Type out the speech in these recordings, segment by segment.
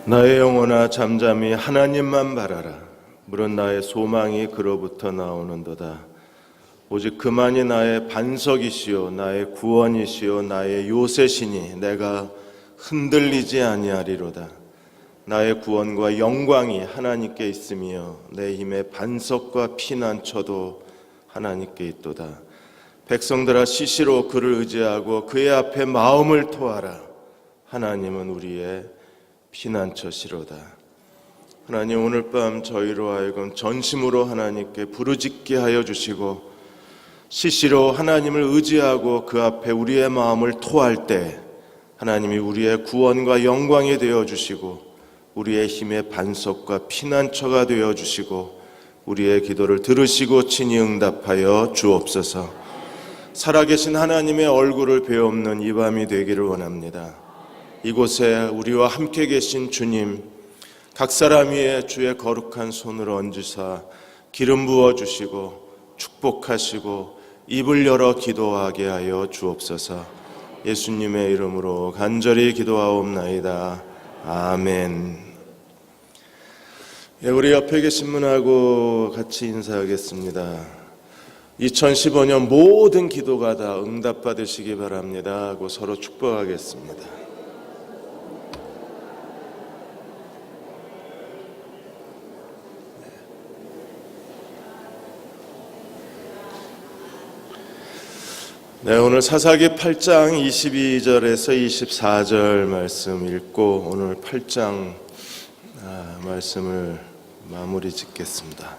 나의 영혼아 잠잠히 하나님만 바라라. 물은 나의 소망이 그로부터 나오는도다. 오직 그만이 나의 반석이시요 나의 구원이시요 나의 요새시니 내가 흔들리지 아니하리로다. 나의 구원과 영광이 하나님께 있으며 내 힘의 반석과 피난처도 하나님께 있도다. 백성들아 시시로 그를 의지하고 그의 앞에 마음을 토하라. 하나님은 우리의 피난처시로다. 하나님, 오늘 밤 저희로 하여금 전심으로 하나님께 부르짖게 하여 주시고 시시로 하나님을 의지하고 그 앞에 우리의 마음을 토할 때 하나님이 우리의 구원과 영광이 되어주시고 우리의 힘의 반석과 피난처가 되어주시고 우리의 기도를 들으시고 친히 응답하여 주옵소서. 살아계신 하나님의 얼굴을 베옵는 이 밤이 되기를 원합니다. 이곳에 우리와 함께 계신 주님, 각 사람 위에 주의 거룩한 손을 얹으사 기름 부어주시고 축복하시고 입을 열어 기도하게 하여 주옵소서. 예수님의 이름으로 간절히 기도하옵나이다. 아멘. 우리 옆에 계신 분하고 같이 인사하겠습니다. 2015년 모든 기도가 다 응답받으시기 바랍니다 하고 서로 축복하겠습니다. 네, 오늘 사사기 8장 22절에서 24절 말씀 읽고 오늘 8장 말씀을 마무리 짓겠습니다.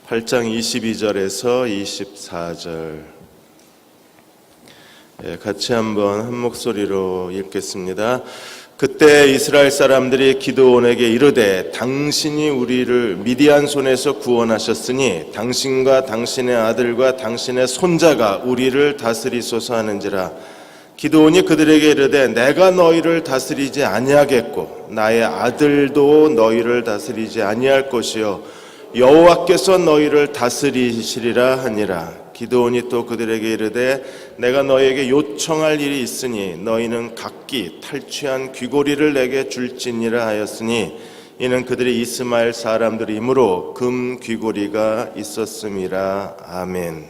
8장 22절에서 24절 같이 한번 한 목소리로 읽겠습니다. 그때 이스라엘 사람들이 기드온에게 이르되 당신이 우리를 미디안 손에서 구원하셨으니 당신과 당신의 아들과 당신의 손자가 우리를 다스리소서 하는지라. 기드온이 그들에게 이르되 내가 너희를 다스리지 아니하겠고 나의 아들도 너희를 다스리지 아니할 것이요 여호와께서 너희를 다스리시리라 하니라. 기드온이 또 그들에게 이르되 내가 너희에게 요청할 일이 있으니 너희는 각기 탈취한 귀고리를 내게 줄지니라 하였으니 이는 그들이 이스마엘 사람들이므로 금 귀고리가 있었음이라. 아멘.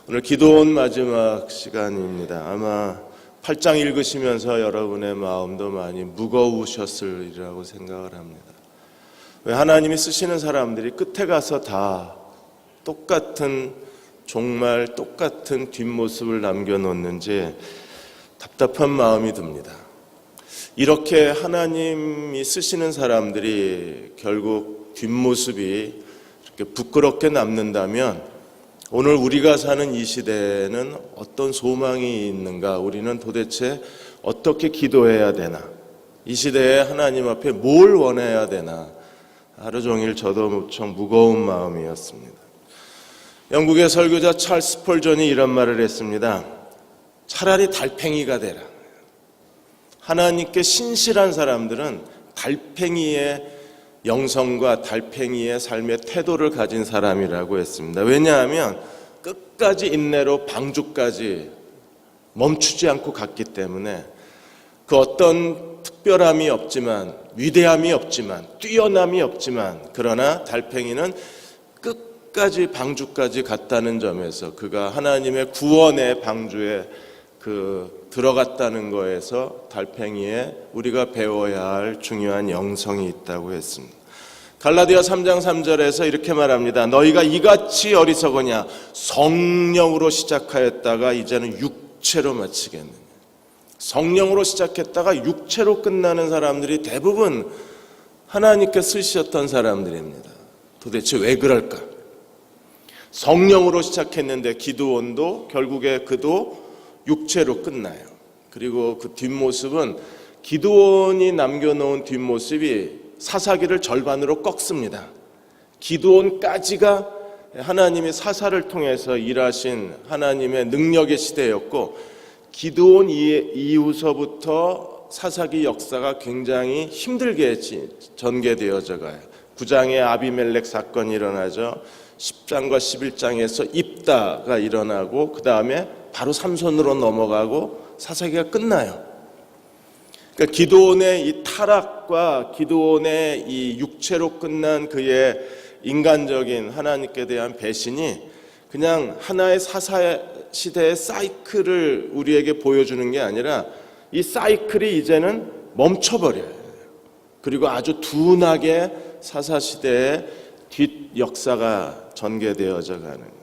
오늘 기도원 마지막 시간입니다. 아마 8장 읽으시면서 여러분의 마음도 많이 무거우셨으리라고 생각을 합니다. 왜 하나님이 쓰시는 사람들이 끝에 가서 다 정말 똑같은 뒷모습을 남겨놓는지 답답한 마음이 듭니다. 이렇게 하나님이 쓰시는 사람들이 결국 뒷모습이 이렇게 부끄럽게 남는다면 오늘 우리가 사는 이 시대에는 어떤 소망이 있는가? 우리는 도대체 어떻게 기도해야 되나? 이 시대에 하나님 앞에 뭘 원해야 되나? 하루 종일 저도 무척 무거운 마음이었습니다. 영국의 설교자 찰스 스펄전이 이런 말을 했습니다. 차라리 달팽이가 되라. 하나님께 신실한 사람들은 달팽이의 영성과 달팽이의 삶의 태도를 가진 사람이라고 했습니다. 왜냐하면 끝까지 인내로 방주까지 멈추지 않고 갔기 때문에 그 어떤 특별함이 없지만 위대함이 없지만 뛰어남이 없지만 그러나 달팽이는 끝까지 방주까지 갔다는 점에서 그가 하나님의 구원의 방주에 들어갔다는 거에서 달팽이에 우리가 배워야 할 중요한 영성이 있다고 했습니다. 갈라디아 3장 3절에서 이렇게 말합니다. 너희가 이같이 어리석으냐 성령으로 시작하였다가 이제는 육체로 마치겠느냐. 성령으로 시작했다가 육체로 끝나는 사람들이 대부분 하나님께 쓰셨던 사람들입니다. 도대체 왜 그럴까? 성령으로 시작했는데 기드온도 결국에 그도 육체로 끝나요. 그리고 그 뒷모습은 기드온이 남겨놓은 뒷모습이 사사기를 절반으로 꺾습니다. 기드온까지가 하나님의 사사를 통해서 일하신 하나님의 능력의 시대였고 기드온 이후서부터 사사기 역사가 굉장히 힘들게 전개되어져 가요. 9장에 아비멜렉 사건이 일어나죠. 10장과 11장에서 입다가 일어나고 그 다음에 바로 삼손으로 넘어가고 사사기가 끝나요. 그러니까 기드온의 이 타락과 기드온의 이 육체로 끝난 그의 인간적인 하나님께 대한 배신이 그냥 하나의 사사시대의 사이클을 우리에게 보여주는 게 아니라 이 사이클이 이제는 멈춰버려요. 그리고 아주 둔하게 사사시대의 뒷역사가 전개되어져 가는.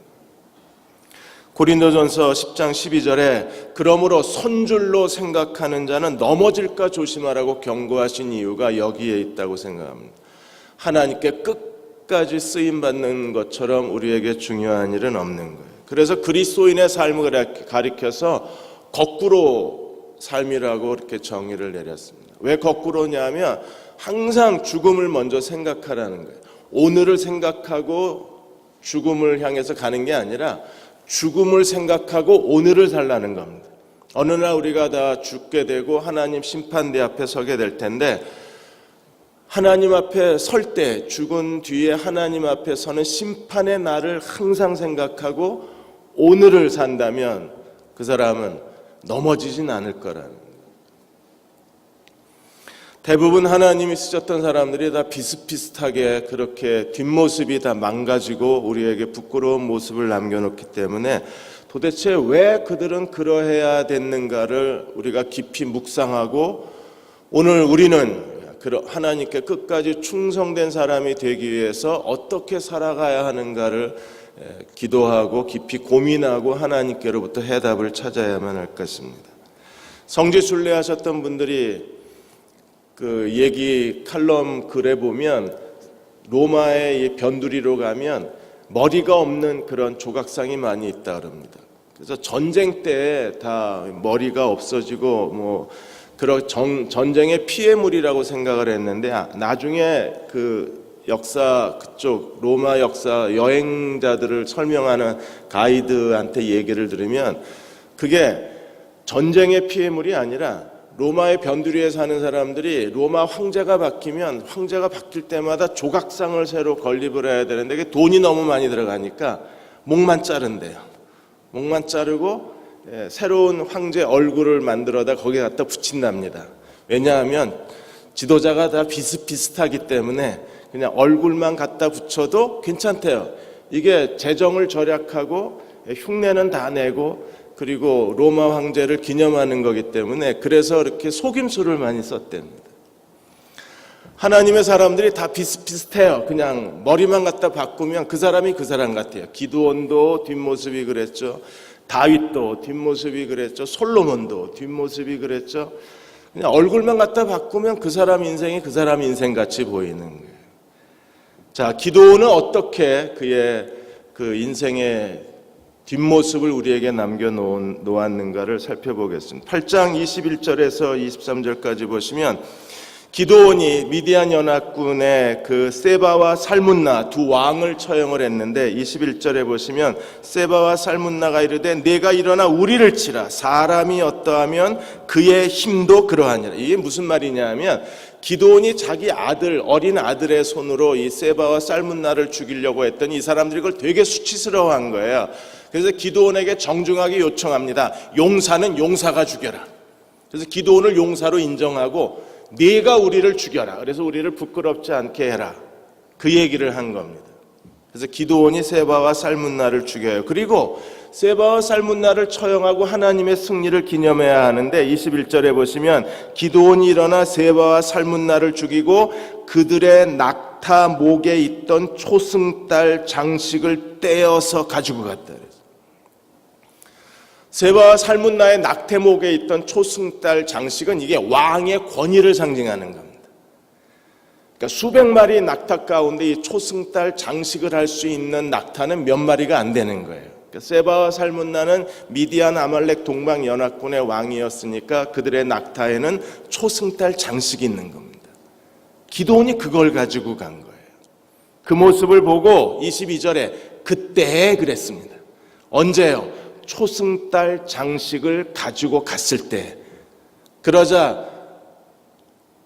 고린도전서 10장 12절에 그러므로 손줄로 생각하는 자는 넘어질까 조심하라고 경고하신 이유가 여기에 있다고 생각합니다. 하나님께 끝까지 쓰임받는 것처럼 우리에게 중요한 일은 없는 거예요. 그래서 그리스도인의 삶을 가리켜서 거꾸로 삶이라고 이렇게 정의를 내렸습니다. 왜 거꾸로냐면 항상 죽음을 먼저 생각하라는 거예요. 오늘을 생각하고 죽음을 향해서 가는 게 아니라 죽음을 생각하고 오늘을 살라는 겁니다. 어느 날 우리가 다 죽게 되고 하나님 심판대 앞에 서게 될 텐데 하나님 앞에 설 때 죽은 뒤에 하나님 앞에 서는 심판의 날을 항상 생각하고 오늘을 산다면 그 사람은 넘어지진 않을 거라는 거예요. 대부분 하나님이 쓰셨던 사람들이 다 비슷비슷하게 그렇게 뒷모습이 다 망가지고 우리에게 부끄러운 모습을 남겨놓기 때문에 도대체 왜 그들은 그러해야 됐는가를 우리가 깊이 묵상하고 오늘 우리는 하나님께 끝까지 충성된 사람이 되기 위해서 어떻게 살아가야 하는가를 기도하고 깊이 고민하고 하나님께로부터 해답을 찾아야만 할 것입니다. 성지 순례하셨던 분들이 그 얘기 칼럼 글에 보면 로마의 변두리로 가면 머리가 없는 그런 조각상이 많이 있다 그럽니다. 그래서 전쟁 때 다 머리가 없어지고 뭐 그런 전쟁의 피해물이라고 생각을 했는데 나중에 그 역사 그쪽 로마 역사 여행자들을 설명하는 가이드한테 얘기를 들으면 그게 전쟁의 피해물이 아니라 로마의 변두리에 사는 사람들이 로마 황제가 바뀌면 황제가 바뀔 때마다 조각상을 새로 건립을 해야 되는데 그게 돈이 너무 많이 들어가니까 목만 자른대요. 목만 자르고 새로운 황제 얼굴을 만들어다 거기에 갖다 붙인답니다. 왜냐하면 지도자가 다 비슷비슷하기 때문에 그냥 얼굴만 갖다 붙여도 괜찮대요. 이게 재정을 절약하고 흉내는 다 내고 그리고 로마 황제를 기념하는 거기 때문에 그래서 이렇게 속임수를 많이 썼답니다. 하나님의 사람들이 다 비슷비슷해요. 그냥 머리만 갖다 바꾸면 그 사람이 그 사람 같아요. 기드온도 뒷모습이 그랬죠. 다윗도 뒷모습이 그랬죠. 솔로몬도 뒷모습이 그랬죠. 그냥 얼굴만 갖다 바꾸면 그 사람 인생이 그 사람 인생같이 보이는 거예요. 자, 기드온은 어떻게 그의 그 인생의 뒷모습을 우리에게 남겨놓았는가를 살펴보겠습니다. 8장 21절에서 23절까지 보시면 기드온이 미디안 연합군의 그 세바와 살문나 두 왕을 처형을 했는데 21절에 보시면 세바와 살문나가 이르되 내가 일어나 우리를 치라 사람이 어떠하면 그의 힘도 그러하니라. 이게 무슨 말이냐 하면 기드온이 자기 아들 어린 아들의 손으로 이 세바와 살문나를 죽이려고 했더니 이 사람들이 그걸 되게 수치스러워한 거예요. 그래서 기드온에게 정중하게 요청합니다. 용사는 용사가 죽여라. 그래서 기드온을 용사로 인정하고 네가 우리를 죽여라. 그래서 우리를 부끄럽지 않게 해라. 그 얘기를 한 겁니다. 그래서 기드온이 세바와 살문나를 죽여요. 그리고 세바와 살문나를 처형하고 하나님의 승리를 기념해야 하는데 21절에 보시면 기드온이 일어나 세바와 살문나를 죽이고 그들의 낙타 목에 있던 초승달 장식을 떼어서 가지고 갔다. 세바와 살문나의 낙태목에 있던 초승달 장식은 이게 왕의 권위를 상징하는 겁니다. 그러니까 수백 마리 낙타 가운데 이 초승달 장식을 할 수 있는 낙타는 몇 마리가 안 되는 거예요. 그러니까 세바와 살문나는 미디안 아말렉 동방 연합군의 왕이었으니까 그들의 낙타에는 초승달 장식이 있는 겁니다. 기드온이 그걸 가지고 간 거예요. 그 모습을 보고 22절에 그때 그랬습니다. 언제요? 초승달 장식을 가지고 갔을 때. 그러자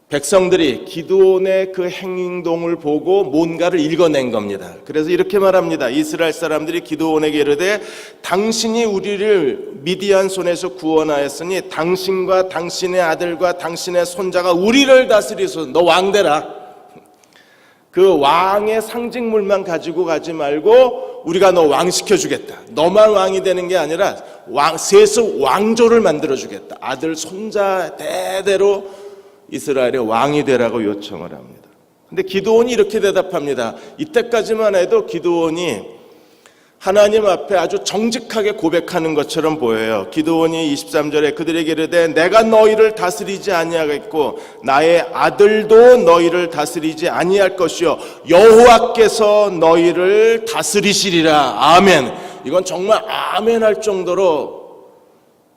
백성들이 기드온의 그 행동을 보고 뭔가를 읽어낸 겁니다. 그래서 이렇게 말합니다. 이스라엘 사람들이 기드온에게 이르되 당신이 우리를 미디안 손에서 구원하였으니 당신과 당신의 아들과 당신의 손자가 우리를 다스리소서. 너 왕되라. 그 왕의 상징물만 가지고 가지 말고 우리가 너 왕시켜주겠다. 너만 왕이 되는 게 아니라 셋의 왕조를 만들어주겠다. 아들 손자 대대로 이스라엘의 왕이 되라고 요청을 합니다. 근데 기드온이 이렇게 대답합니다. 이때까지만 해도 기드온이 하나님 앞에 아주 정직하게 고백하는 것처럼 보여요. 기드온이 23절에 그들에게 이르되 내가 너희를 다스리지 아니하겠고 나의 아들도 너희를 다스리지 아니할 것이요 여호와께서 너희를 다스리시리라. 아멘. 이건 정말 아멘 할 정도로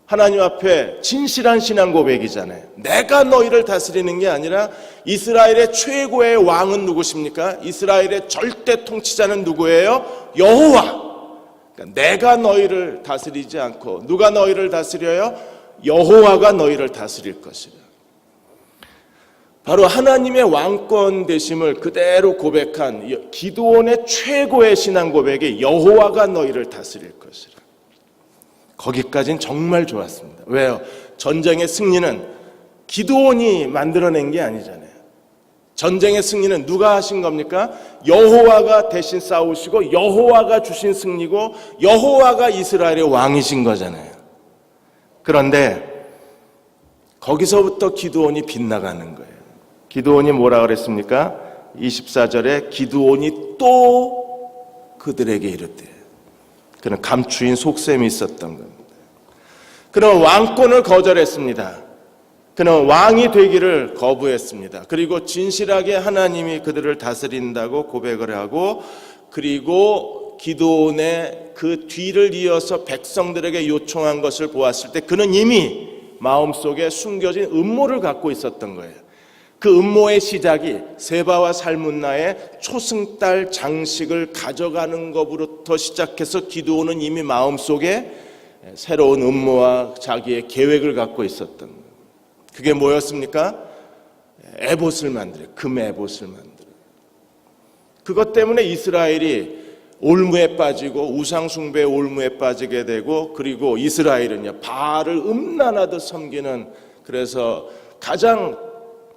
하나님 앞에 진실한 신앙 고백이잖아요. 내가 너희를 다스리는 게 아니라 이스라엘의 최고의 왕은 누구십니까? 이스라엘의 절대 통치자는 누구예요? 여호와. 그러니까 내가 너희를 다스리지 않고 누가 너희를 다스려요? 여호와가 너희를 다스릴 것이라. 바로 하나님의 왕권 되심을 그대로 고백한 기드온의 최고의 신앙 고백이 여호와가 너희를 다스릴 것이라. 거기까지는 정말 좋았습니다. 왜요? 전쟁의 승리는 기드온이 만들어낸 게 아니잖아요. 전쟁의 승리는 누가 하신 겁니까? 여호와가 대신 싸우시고 여호와가 주신 승리고 여호와가 이스라엘의 왕이신 거잖아요. 그런데 거기서부터 기드온이 빗나가는 거예요. 기드온이 뭐라 그랬습니까? 24절에 기드온이 또 그들에게 이르되, 그는 감추인 속셈이 있었던 겁니다. 그는 왕권을 거절했습니다. 그는 왕이 되기를 거부했습니다. 그리고 진실하게 하나님이 그들을 다스린다고 고백을 하고, 그리고 기드온의 그 뒤를 이어서 백성들에게 요청한 것을 보았을 때 그는 이미 마음속에 숨겨진 음모를 갖고 있었던 거예요. 그 음모의 시작이 세바와 살문나의 초승달 장식을 가져가는 것부터 시작해서 기드온은 이미 마음속에 새로운 음모와 자기의 계획을 갖고 있었던 거예요. 그게 뭐였습니까? 에봇을 만들어요. 금 에봇을 만들어요. 그것 때문에 이스라엘이 올무에 빠지고 우상숭배의 올무에 빠지게 되고, 그리고 이스라엘은요 바알을 음란하듯 섬기는, 그래서 가장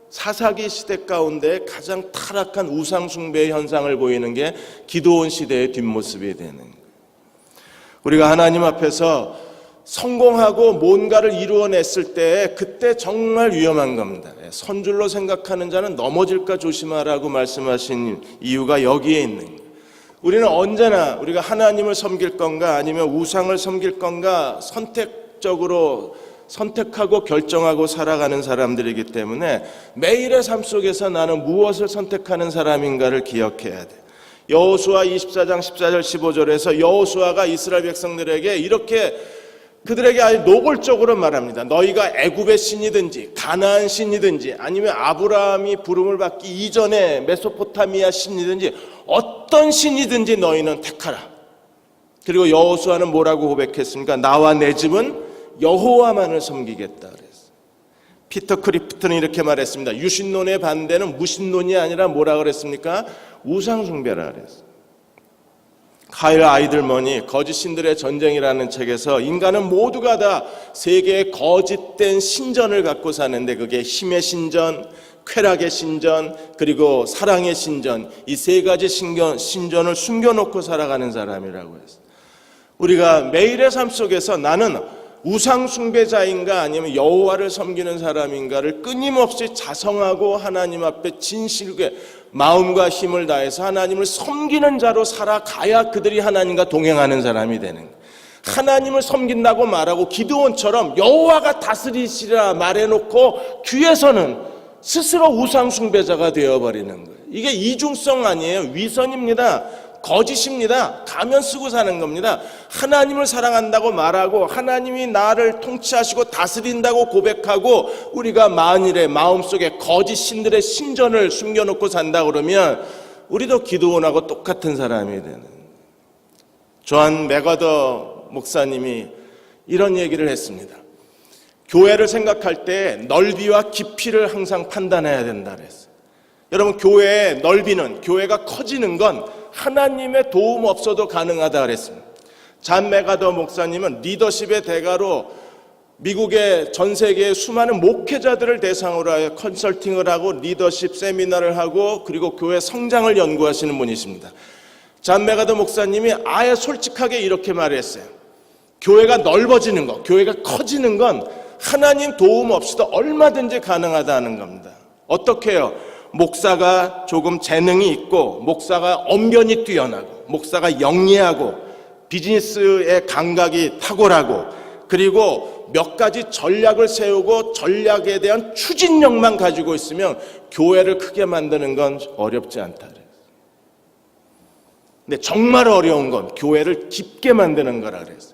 사사기 시대 가운데 가장 타락한 우상숭배의 현상을 보이는 게 기드온 시대의 뒷모습이 되는 거예요. 우리가 하나님 앞에서 성공하고 뭔가를 이루어냈을 때 그때 정말 위험한 겁니다. 선줄로 생각하는 자는 넘어질까 조심하라고 말씀하신 이유가 여기에 있는 거예요. 우리는 언제나 우리가 하나님을 섬길 건가 아니면 우상을 섬길 건가 선택하고 결정하고 살아가는 사람들이기 때문에 매일의 삶 속에서 나는 무엇을 선택하는 사람인가를 기억해야 돼. 여호수아 24장 14절 15절에서 여호수아가 이스라엘 백성들에게 이렇게 그들에게 아주 노골적으로 말합니다. 너희가 애굽의 신이든지 가나안 신이든지 아니면 아브라함이 부름을 받기 이전에 메소포타미아 신이든지 어떤 신이든지 너희는 택하라. 그리고 여호수아는 뭐라고 고백했습니까? 나와 내 집은 여호와만을 섬기겠다 그랬어요. 피터 크리프트는 이렇게 말했습니다. 유신론의 반대는 무신론이 아니라 뭐라 그랬습니까? 우상숭배라 그랬어요. 카일 아이들머니 거짓 신들의 전쟁이라는 책에서 인간은 모두가 다 세계의 거짓된 신전을 갖고 사는데, 그게 힘의 신전, 쾌락의 신전, 그리고 사랑의 신전, 이 세 가지 신전을 숨겨놓고 살아가는 사람이라고 했어요. 우리가 매일의 삶 속에서 나는 우상 숭배자인가 아니면 여호와를 섬기는 사람인가를 끊임없이 자성하고 하나님 앞에 진실하게 마음과 힘을 다해서 하나님을 섬기는 자로 살아가야 그들이 하나님과 동행하는 사람이 되는 거예요. 하나님을 섬긴다고 말하고 기드온처럼 여호와가 다스리시라 말해놓고 귀에서는 스스로 우상 숭배자가 되어버리는 거예요. 이게 이중성 아니에요. 위선입니다. 거짓입니다. 가면 쓰고 사는 겁니다. 하나님을 사랑한다고 말하고 하나님이 나를 통치하시고 다스린다고 고백하고 우리가 만일에 마음속에 거짓 신들의 신전을 숨겨놓고 산다 그러면 우리도 기드온하고 똑같은 사람이 되는. 존 맥어더 목사님이 이런 얘기를 했습니다. 교회를 생각할 때 넓이와 깊이를 항상 판단해야 된다 그랬어요. 여러분, 교회의 넓이는, 교회가 커지는 건 하나님의 도움 없어도 가능하다 그랬습니다. 잔 메가더 목사님은 리더십의 대가로 미국의 전 세계의 수많은 목회자들을 대상으로 하여 컨설팅을 하고 리더십 세미나를 하고 그리고 교회 성장을 연구하시는 분이십니다. 잔 메가더 목사님이 아예 솔직하게 이렇게 말했어요. 교회가 넓어지는 것, 교회가 커지는 건 하나님 도움 없이도 얼마든지 가능하다는 겁니다. 어떻게 해요? 목사가 조금 재능이 있고, 목사가 언변이 뛰어나고, 목사가 영리하고, 비즈니스의 감각이 탁월하고, 그리고 몇 가지 전략을 세우고 전략에 대한 추진력만 가지고 있으면 교회를 크게 만드는 건 어렵지 않다. 근데 정말 어려운 건 교회를 깊게 만드는 거라 그랬어요.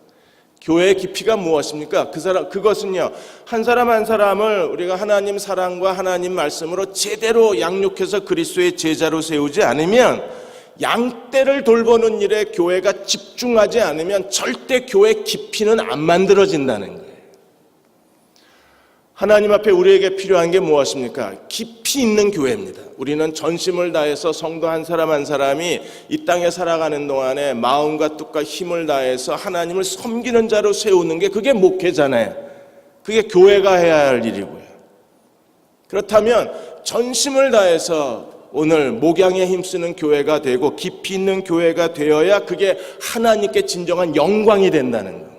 교회의 깊이가 무엇입니까? 그것은요, 한 사람 한 사람을 우리가 하나님 사랑과 하나님 말씀으로 제대로 양육해서 그리스도의 제자로 세우지 않으면, 양떼를 돌보는 일에 교회가 집중하지 않으면 절대 교회 깊이는 안 만들어진다는 거예요. 하나님 앞에 우리에게 필요한 게 무엇입니까? 깊이 있는 교회입니다. 우리는 전심을 다해서 성도 한 사람 한 사람이 이 땅에 살아가는 동안에 마음과 뜻과 힘을 다해서 하나님을 섬기는 자로 세우는 게 그게 목회잖아요. 그게 교회가 해야 할 일이고요. 그렇다면 전심을 다해서 오늘 목양에 힘쓰는 교회가 되고 깊이 있는 교회가 되어야 그게 하나님께 진정한 영광이 된다는 거예요.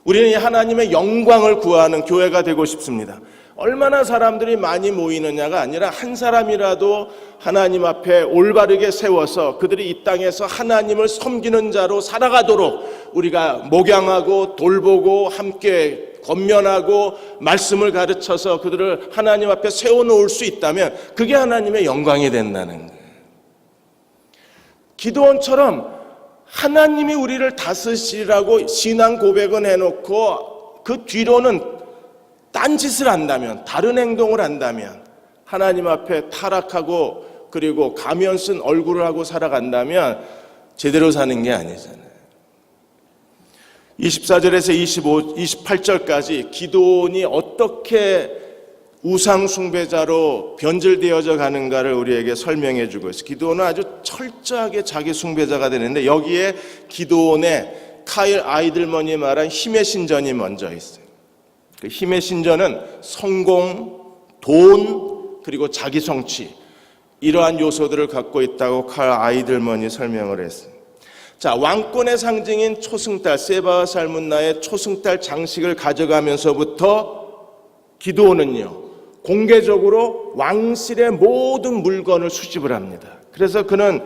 우리는 이 하나님의 영광을 구하는 교회가 되고 싶습니다. 얼마나 사람들이 많이 모이느냐가 아니라 한 사람이라도 하나님 앞에 올바르게 세워서 그들이 이 땅에서 하나님을 섬기는 자로 살아가도록 우리가 목양하고 돌보고 함께 권면하고 말씀을 가르쳐서 그들을 하나님 앞에 세워놓을 수 있다면 그게 하나님의 영광이 된다는 거예요. 기드온처럼 하나님이 우리를 다스리라고 신앙 고백은 해놓고 그 뒤로는 딴짓을 한다면, 다른 행동을 한다면, 하나님 앞에 타락하고 그리고 가면 쓴 얼굴을 하고 살아간다면 제대로 사는 게 아니잖아요. 24절에서 28절까지 기드온이 어떻게 우상 숭배자로 변질되어져 가는가를 우리에게 설명해 주고 있어요. 기드온은 아주 철저하게 자기 숭배자가 되는데 여기에 기드온의 카일 아이들머니 말한 힘의 신전이 먼저 있어요. 그 힘의 신전은 성공, 돈, 그리고 자기 성취, 이러한 요소들을 갖고 있다고 카일 아이들머니 설명을 했어요. 자, 왕권의 상징인 초승달, 세바와 살문나의 초승달 장식을 가져가면서부터 기드온은요, 공개적으로 왕실의 모든 물건을 수집을 합니다. 그래서 그는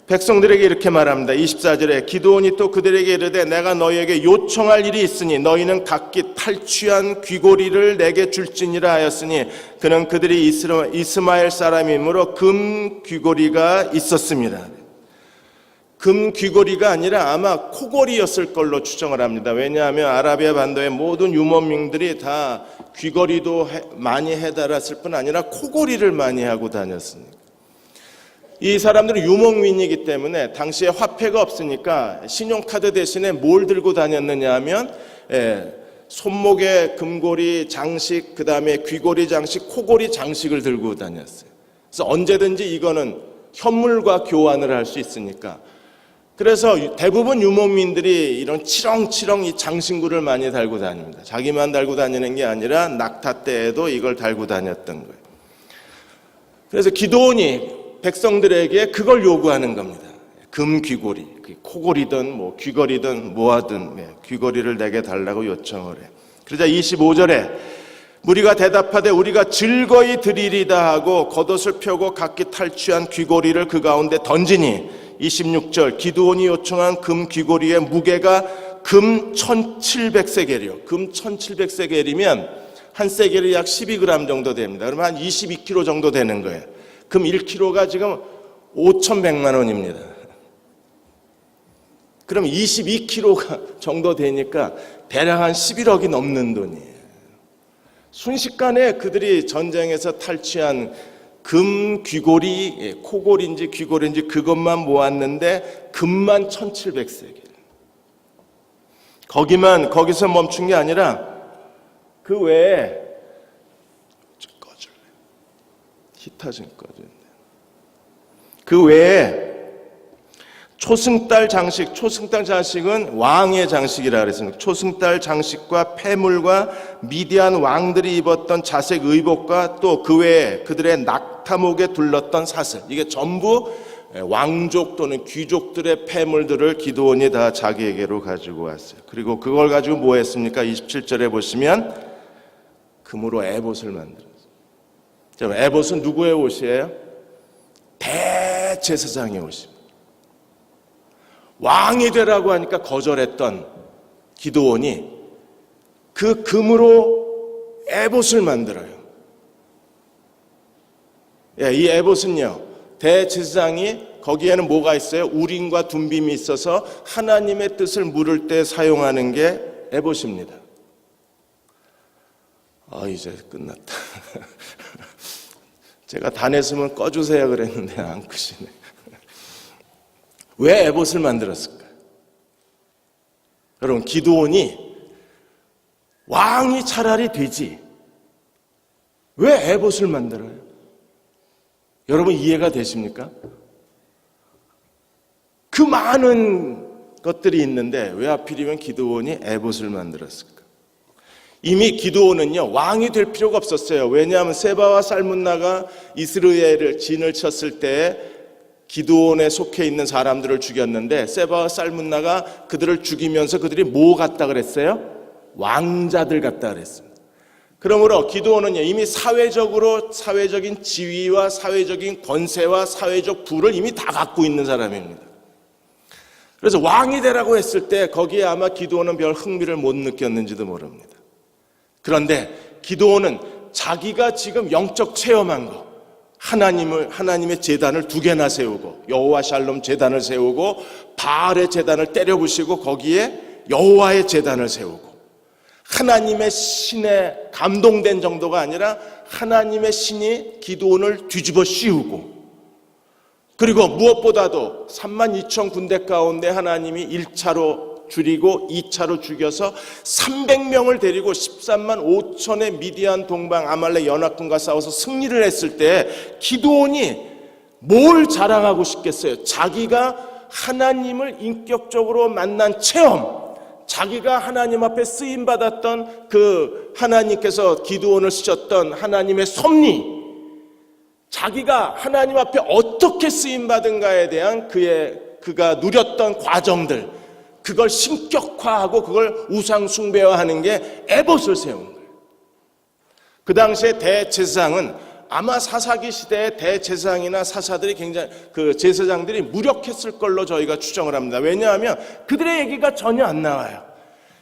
백성들에게 이렇게 말합니다. 24절에 기드온이 또 그들에게 이르되 내가 너희에게 요청할 일이 있으니 너희는 각기 탈취한 귀고리를 내게 줄지니라 하였으니 그는 그들이 이스마엘 사람이므로 금 귀고리가 있었습니다. 금 귀고리가 아니라 아마 코골이였을 걸로 추정을 합니다. 왜냐하면 아라비아 반도의 모든 유목민들이 다 귀걸이도 많이 해달았을 뿐 아니라 코골이를 많이 하고 다녔으니까. 이 사람들은 유목민이기 때문에 당시에 화폐가 없으니까 신용카드 대신에 뭘 들고 다녔느냐 하면 손목에 금고리 장식, 그 다음에 귀고리 장식, 코골이 장식을 들고 다녔어요. 그래서 언제든지 이거는 현물과 교환을 할 수 있으니까. 그래서 대부분 유목민들이 이런 치렁치렁 이 장신구를 많이 달고 다닙니다. 자기만 달고 다니는 게 아니라 낙타 때에도 이걸 달고 다녔던 거예요. 그래서 기드온이 백성들에게 그걸 요구하는 겁니다. 금 귀고리, 코골이든 뭐 귀걸이든 뭐하든 귀걸이를 내게 달라고 요청을 해. 그러자 25절에 무리가 대답하되 우리가 즐거이 드리리다 하고 겉옷을 펴고 각기 탈취한 귀고리를 그 가운데 던지니 26절 기드온이 요청한 금 귀고리의 무게가 금 1700세겔이요. 금 1700세겔이면 한 세겔이 약 12g 정도 됩니다. 그러면 한 22kg 정도 되는 거예요. 금 1kg가 지금 5,100만 원입니다. 그럼 22kg 정도 되니까 대략 한 11억이 넘는 돈이에요. 순식간에 그들이 전쟁에서 탈취한 금 귀고리, 코골인지 귀골인지 그것만 모았는데 금만 1700세겔. 거기서 멈춘 게 아니라 그 외에 꺼줄래? 히터 좀 꺼줄래? 그 외에 초승달 장식은 왕의 장식이라 그랬습니다. 초승달 장식과 폐물과 미디안 왕들이 입었던 자색 의복과 또 그 외에 그들의 낙타목에 둘렀던 사슬, 이게 전부 왕족 또는 귀족들의 폐물들을 기드온이 다 자기에게로 가지고 왔어요. 그리고 그걸 가지고 뭐 했습니까? 27절에 보시면 금으로 에봇을 만들었어요. 에봇은 누구의 옷이에요? 대제사장의 옷입니다. 왕이 되라고 하니까 거절했던 기드온이 그 금으로 에봇을 만들어요. 이 에봇은요, 대제사장이 거기에는 뭐가 있어요? 우림과 둠빔이 있어서 하나님의 뜻을 물을 때 사용하는 게 에봇입니다. 이제 끝났다. 제가 다 냈으면 꺼주세요 그랬는데 안 끄시네. 왜 에봇을 만들었을까요? 여러분, 기드온이 왕이 차라리 되지 왜 에봇을 만들어요? 여러분 이해가 되십니까? 그 많은 것들이 있는데 왜 하필이면 기드온이 에봇을 만들었을까? 이미 기드온은요, 왕이 될 필요가 없었어요. 왜냐하면 세바와 살문나가 이스라엘을 진을 쳤을 때 기드온에 속해 있는 사람들을 죽였는데 세바와 살문나가 그들을 죽이면서 그들이 뭐 같다 그랬어요? 왕자들 같다 그랬습니다. 그러므로 기드온은요, 이미 사회적인 지위와 사회적인 권세와 사회적 부를 이미 다 갖고 있는 사람입니다. 그래서 왕이 되라고 했을 때 거기에 아마 기드온은 별 흥미를 못 느꼈는지도 모릅니다. 그런데 기드온은 자기가 지금 영적 체험한 거, 하나님의 제단을 2개나 세우고 여호와 샬롬 제단을 세우고 바알의 제단을 때려 부시고 거기에 여호와의 제단을 세우고 하나님의 신에 감동된 정도가 아니라 하나님의 신이 기드온을 뒤집어 씌우고, 그리고 무엇보다도 32,000 군대 가운데 하나님이 1차로 줄이고 2차로 죽여서 300명을 데리고 13만 5천의 미디안 동방 아말렉 연합군과 싸워서 승리를 했을 때 기드온이 뭘 자랑하고 싶겠어요? 자기가 하나님을 인격적으로 만난 체험, 자기가 하나님 앞에 쓰임받았던 그 하나님께서 기드온을 쓰셨던 하나님의 섭리, 자기가 하나님 앞에 어떻게 쓰임받은가에 대한 그가 누렸던 과정들, 그걸 신격화하고 그걸 우상 숭배화하는 게 에봇을 세운 거예요. 그 당시에 대제사장은 아마 사사기 시대의 대제사장이나 사사들이 굉장히 그 제사장들이 무력했을 걸로 저희가 추정을 합니다. 왜냐하면 그들의 얘기가 전혀 안 나와요.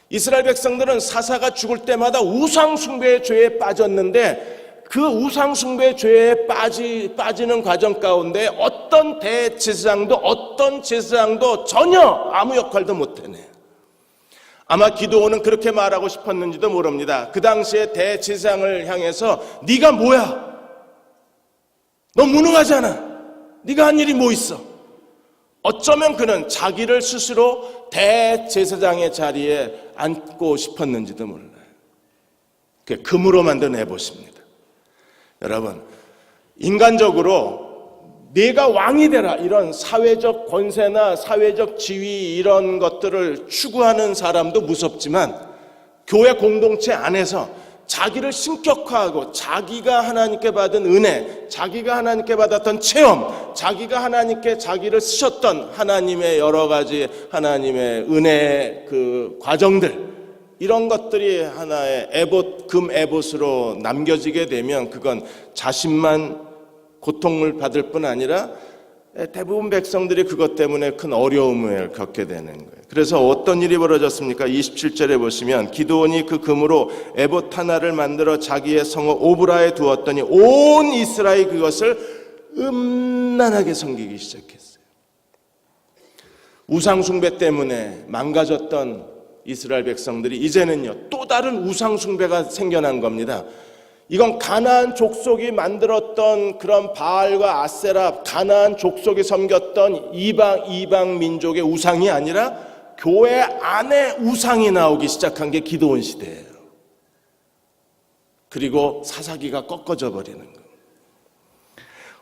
이스라엘 백성들은 사사가 죽을 때마다 우상 숭배의 죄에 빠졌는데 그 우상 숭배의 죄에 빠지는 과정 가운데 어떤 제사장도 전혀 아무 역할도 못해내요. 아마 기드온은 그렇게 말하고 싶었는지도 모릅니다. 그 당시에 대제사장을 향해서 네가 뭐야? 너 무능하잖아. 네가 한 일이 뭐 있어? 어쩌면 그는 자기를 스스로 대제사장의 자리에 앉고 싶었는지도 몰라요. 그게 금으로 만든 에봇입니다. 여러분, 인간적으로 내가 왕이 되라, 이런 사회적 권세나 사회적 지위 이런 것들을 추구하는 사람도 무섭지만 교회 공동체 안에서 자기를 신격화하고 자기가 하나님께 받은 은혜, 자기가 하나님께 받았던 체험, 자기가 하나님께 자기를 쓰셨던 하나님의 여러 가지 하나님의 은혜의 그 과정들, 이런 것들이 하나의 에봇, 금 에봇으로 남겨지게 되면 그건 자신만 고통을 받을 뿐 아니라 대부분 백성들이 그것 때문에 큰 어려움을 겪게 되는 거예요. 그래서 어떤 일이 벌어졌습니까? 27절에 보시면 기드온이 그 금으로 에봇 하나를 만들어 자기의 성읍 오브라에 두었더니 온 이스라엘이 그것을 음란하게 섬기기 시작했어요. 우상 숭배 때문에 망가졌던 이스라엘 백성들이 이제는요, 또 다른 우상 숭배가 생겨난 겁니다. 이건 가나안 족속이 만들었던 그런 바알과 아세라, 가나안 족속이 섬겼던 이방 민족의 우상이 아니라 교회 안에 우상이 나오기 시작한 게 기드온 시대예요. 그리고 사사기가 꺾어져 버리는 것.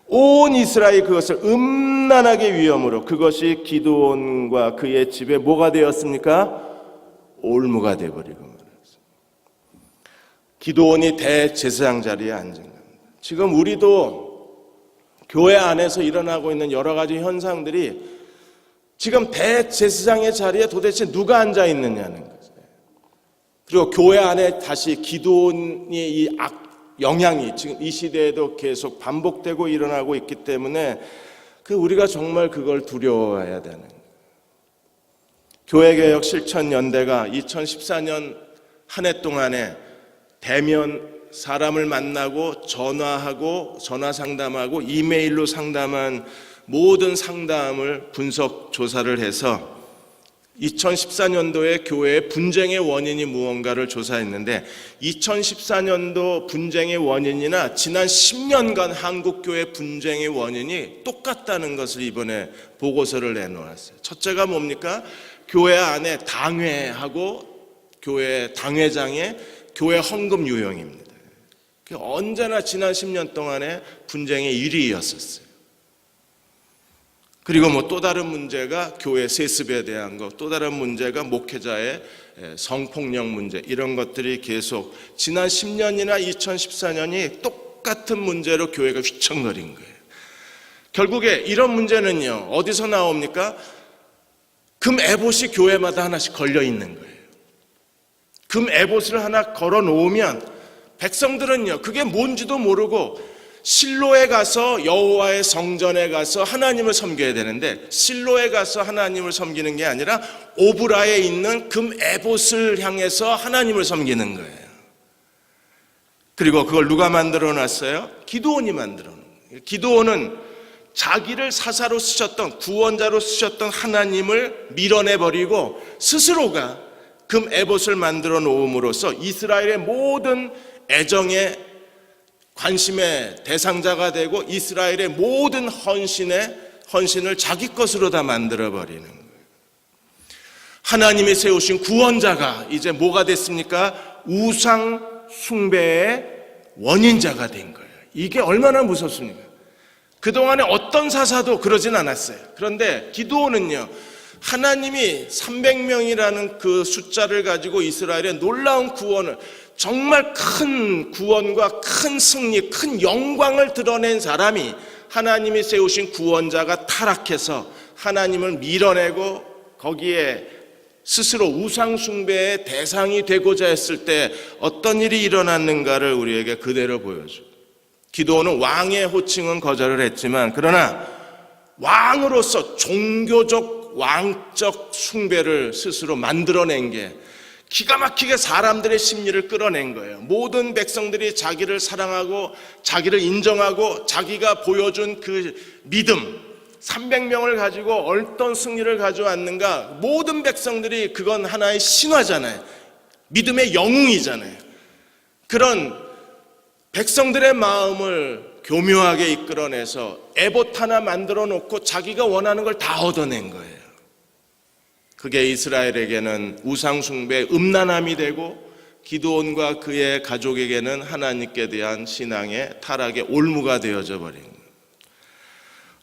온 이스라엘이 그것을 음란하게 위험으로 그것이 기드온과 그의 집에 뭐가 되었습니까? 올무가 되어버리고 말았어요. 기드온이 대제사장 자리에 앉은 겁니다. 지금 우리도 교회 안에서 일어나고 있는 여러 가지 현상들이 지금 대제사장의 자리에 도대체 누가 앉아 있느냐는 거죠. 그리고 교회 안에 다시 기드온의 이 영향이 지금 이 시대에도 계속 반복되고 일어나고 있기 때문에 우리가 정말 그걸 두려워해야 되는 거예요. 교회개혁 실천연대가 2014년 한 해 동안에 대면 사람을 만나고 전화하고 전화 상담하고 이메일로 상담한 모든 상담을 분석 조사를 해서 2014년도에 교회의 분쟁의 원인이 무언가를 조사했는데 2014년도 분쟁의 원인이나 지난 10년간 한국교회 분쟁의 원인이 똑같다는 것을 이번에 보고서를 내놓았어요. 첫째가 뭡니까? 교회 안에 당회하고 교회 당회장의 교회 헌금 유형입니다. 언제나 지난 10년 동안에 분쟁의 1위였었어요. 그리고 또 다른 문제가 교회 세습에 대한 것, 또 다른 문제가 목회자의 성폭력 문제, 이런 것들이 계속 지난 10년이나 2014년이 똑같은 문제로 교회가 휘청거린 거예요. 결국에 이런 문제는요, 어디서 나옵니까? 금 에봇이 교회마다 하나씩 걸려 있는 거예요. 금 에봇을 하나 걸어 놓으면 백성들은요, 그게 뭔지도 모르고 실로에 가서 여호와의 성전에 가서 하나님을 섬겨야 되는데 실로에 가서 하나님을 섬기는 게 아니라 오브라에 있는 금 에봇을 향해서 하나님을 섬기는 거예요. 그리고 그걸 누가 만들어 놨어요? 기드온이 만들어 놨어요. 기드온은 자기를 사사로 쓰셨던, 구원자로 쓰셨던 하나님을 밀어내버리고 스스로가 금 에봇을 만들어 놓음으로써 이스라엘의 모든 애정의 관심의 대상자가 되고 이스라엘의 모든 헌신을 자기 것으로 다 만들어버리는 거예요. 하나님이 세우신 구원자가 이제 뭐가 됐습니까? 우상 숭배의 원인자가 된 거예요. 이게 얼마나 무섭습니까? 그동안에 어떤 사사도 그러진 않았어요. 그런데 기드온은요, 하나님이 300명이라는 그 숫자를 가지고 이스라엘의 놀라운 구원을, 정말 큰 구원과 큰 승리, 큰 영광을 드러낸 사람이 하나님이 세우신 구원자가 타락해서 하나님을 밀어내고 거기에 스스로 우상 숭배의 대상이 되고자 했을 때 어떤 일이 일어났는가를 우리에게 그대로 보여줘요. 기드온은 왕의 호칭은 거절을 했지만 그러나 왕으로서 종교적 왕적 숭배를 스스로 만들어낸 게 기가 막히게 사람들의 심리를 끌어낸 거예요. 모든 백성들이 자기를 사랑하고 자기를 인정하고 자기가 보여준 그 믿음, 300명을 가지고 어떤 승리를 가져왔는가, 모든 백성들이 그건 하나의 신화잖아요. 믿음의 영웅이잖아요. 그런 백성들의 마음을 교묘하게 이끌어내서 에봇 하나 만들어 놓고 자기가 원하는 걸 다 얻어낸 거예요. 그게 이스라엘에게는 우상숭배 음란함이 되고 기드온과 그의 가족에게는 하나님께 대한 신앙의 타락의 올무가 되어져 버린 거예요.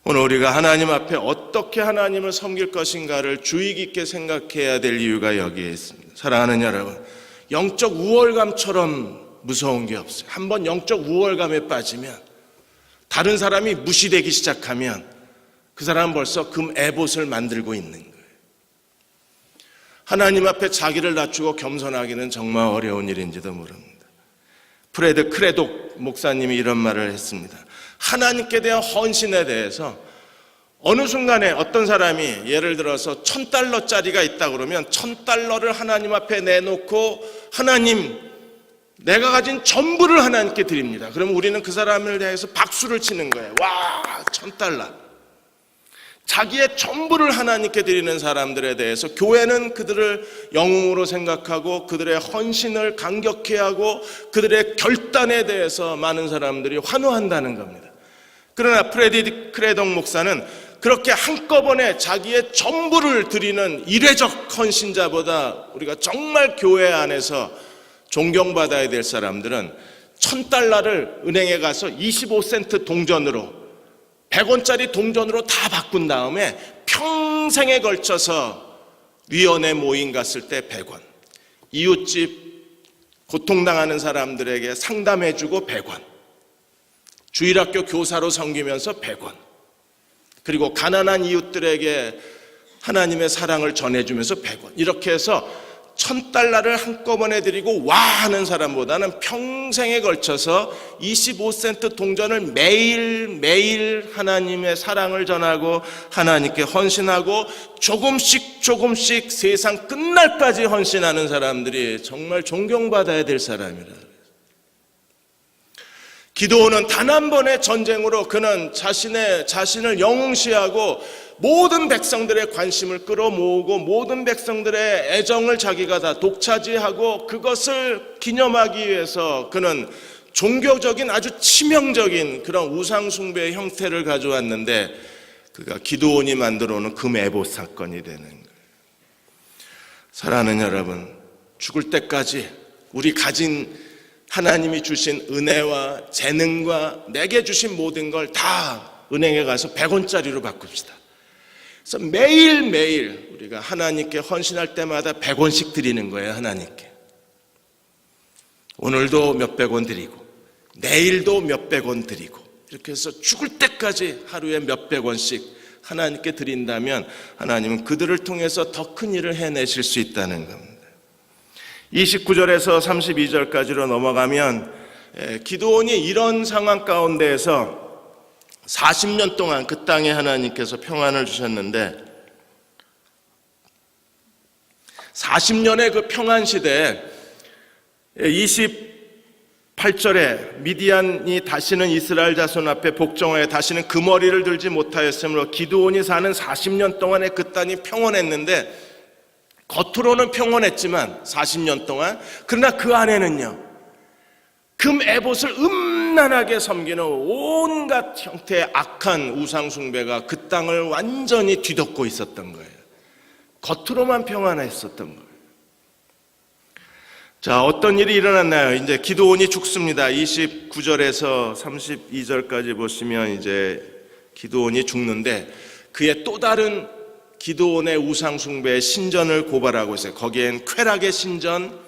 오늘 우리가 하나님 앞에 어떻게 하나님을 섬길 것인가를 주의 깊게 생각해야 될 이유가 여기에 있습니다. 사랑하는 여러분, 영적 우월감처럼 무서운 게 없어요. 한번 영적 우월감에 빠지면, 다른 사람이 무시되기 시작하면 그 사람은 벌써 금 에봇을 만들고 있는 거예요. 하나님 앞에 자기를 낮추고 겸손하기는 정말 어려운 일인지도 모릅니다. 프레드 크레독 목사님이 이런 말을 했습니다. 하나님께 대한 헌신에 대해서 어느 순간에 어떤 사람이 예를 들어서 $1,000짜리가 있다 그러면 $1,000를 하나님 앞에 내놓고 하나님, 내가 가진 전부를 하나님께 드립니다. 그러면 우리는 그 사람을 대해서 박수를 치는 거예요. 와, $1,000. 자기의 전부를 하나님께 드리는 사람들에 대해서 교회는 그들을 영웅으로 생각하고 그들의 헌신을 감격해 하고 그들의 결단에 대해서 많은 사람들이 환호한다는 겁니다. 그러나 프레디 크레독 목사는 그렇게 한꺼번에 자기의 전부를 드리는 이례적 헌신자보다 우리가 정말 교회 안에서 존경받아야 될 사람들은 $1,000를 은행에 가서 25센트 동전으로 100원짜리 동전으로 다 바꾼 다음에 평생에 걸쳐서 위원회 모임 갔을 때 100원, 이웃집 고통당하는 사람들에게 상담해주고 100원, 주일학교 교사로 섬기면서 100원, 그리고 가난한 이웃들에게 하나님의 사랑을 전해주면서 100원, 이렇게 해서 $1,000를 한꺼번에 드리고 와 하는 사람보다는 평생에 걸쳐서 25센트 동전을 매일매일 하나님의 사랑을 전하고 하나님께 헌신하고 조금씩 세상 끝날까지 헌신하는 사람들이 정말 존경받아야 될 사람이라. 기드온은 단 한 번의 전쟁으로 그는 자신을 영웅시하고 모든 백성들의 관심을 끌어모으고 모든 백성들의 애정을 자기가 다 독차지하고 그것을 기념하기 위해서 그는 종교적인 아주 치명적인 그런 우상숭배의 형태를 가져왔는데 그가 기드온이 만들어 놓은 금에봇 사건이 되는 거예요. 사랑하는 여러분, 죽을 때까지 우리 가진 하나님이 주신 은혜와 재능과 내게 주신 모든 걸 다 은행에 가서 100원짜리로 바꿉시다. 그래서 매일매일 우리가 하나님께 헌신할 때마다 100원씩 드리는 거예요. 하나님께 오늘도 몇백 원 드리고 내일도 몇백 원 드리고 이렇게 해서 죽을 때까지 하루에 몇백 원씩 하나님께 드린다면 하나님은 그들을 통해서 더 큰 일을 해내실 수 있다는 겁니다. 29절에서 32절까지로 넘어가면 기드온이 이런 상황 가운데에서 40년 동안 그 땅에 하나님께서 평안을 주셨는데 40년의 그 평안 시대에 28절에 미디안이 다시는 이스라엘 자손 앞에 복종하여 다시는 그 머리를 들지 못하였으므로 기드온이 사는 40년 동안에 그 땅이 평온했는데 겉으로는 평온했지만 40년 동안 그러나 그 안에는요 금에봇을 음란하게 섬기는 온갖 형태의 악한 우상숭배가 그 땅을 완전히 뒤덮고 있었던 거예요. 겉으로만 평안했었던 거예요. 자, 어떤 일이 일어났나요? 이제 기드온이 죽습니다. 29절에서 32절까지 보시면 이제 기드온이 죽는데 그의 또 다른 기드온의 우상숭배의 신전을 고발하고 있어요. 거기엔 쾌락의 신전,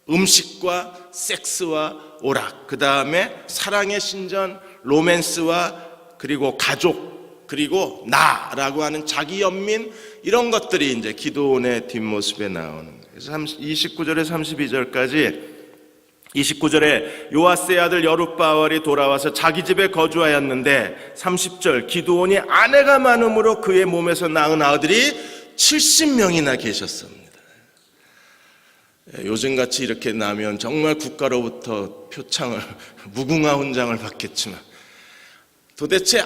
음식과 섹스와 오락, 그 다음에 사랑의 신전, 로맨스와 그리고 가족, 그리고 나라고 하는 자기 연민, 이런 것들이 이제 기드온의 뒷모습에 나오는 거예요. 그래서 29절에 32절까지 29절에 요아스의 아들 여룻바알이 돌아와서 자기 집에 거주하였는데 30절 기드온이 아내가 많음으로 그의 몸에서 낳은 아들이 70명이나 계셨습니다. 요즘같이 이렇게 나면 정말 국가로부터 표창을 무궁화 훈장을 받겠지만 도대체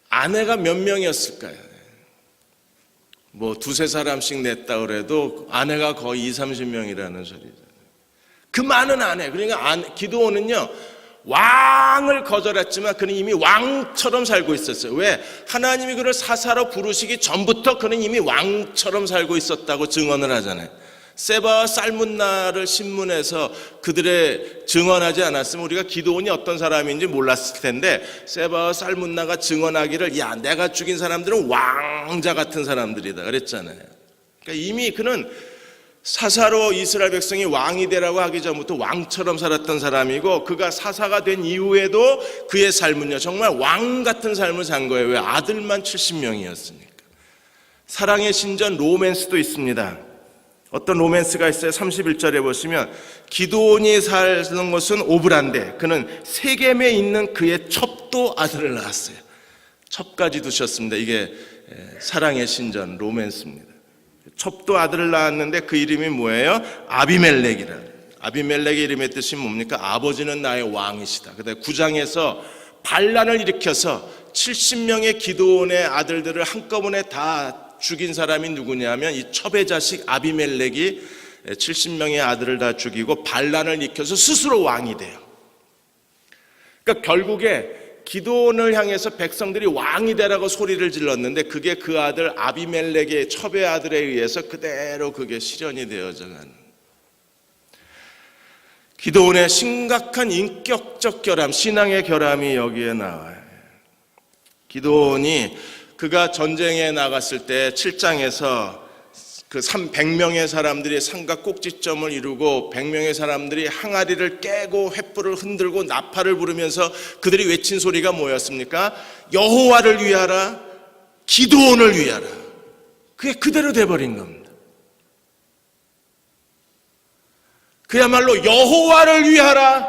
아내가 몇 명이었을까요? 뭐 두세 사람씩 냈다 그래도 아내가 거의 20-30명이라는 소리죠. 그 많은 아내, 그러니까 기드온은요 왕을 거절했지만 그는 이미 왕처럼 살고 있었어요. 왜? 하나님이 그를 사사로 부르시기 전부터 그는 이미 왕처럼 살고 있었다고 증언을 하잖아요. 세바와 살문나를 신문해서 그들의 증언하지 않았으면 우리가 기드온이 어떤 사람인지 몰랐을 텐데 세바와 살문나가 증언하기를 야 내가 죽인 사람들은 왕자 같은 사람들이다 그랬잖아요. 그러니까 이미 그는 사사로 이스라엘 백성이 왕이 되라고 하기 전부터 왕처럼 살았던 사람이고 그가 사사가 된 이후에도 그의 삶은요 정말 왕 같은 삶을 산 거예요. 왜? 아들만 70명이었으니까. 사랑의 신전 로맨스도 있습니다. 어떤 로맨스가 있어요. 31절에 보시면 기드온이 사는 곳은 오브란데 그는 세겜에 있는 그의 첩도 아들을 낳았어요. 첩까지 두셨습니다. 이게 사랑의 신전 로맨스입니다. 첩도 아들을 낳았는데 그 이름이 뭐예요? 아비멜렉이라. 아비멜렉의 이름의 뜻이 뭡니까? 아버지는 나의 왕이시다. 그다음에 9장에서 반란을 일으켜서 70명의 기드온의 아들들을 한꺼번에 다 죽인 사람이 누구냐면 이 첩의 자식 아비멜렉이 70명의 아들을 다 죽이고 반란을 일으켜서 스스로 왕이 돼요. 그러니까 결국에 기드온을 향해서 백성들이 왕이 되라고 소리를 질렀는데 그게 그 아들 아비멜렉의 첩의 아들에 의해서 그대로 그게 실현이 되어져 가는. 기드온의 심각한 인격적 결함, 신앙의 결함이 여기에 나와요. 기드온이 그가 전쟁에 나갔을 때 7장에서 그 100명의 사람들이 산과 꼭지점을 이루고 100명의 사람들이 항아리를 깨고 횃불을 흔들고 나팔을 부르면서 그들이 외친 소리가 뭐였습니까? 여호와를 위하라, 기드온을 위하라. 그게 그대로 돼버린 겁니다. 그야말로 여호와를 위하라,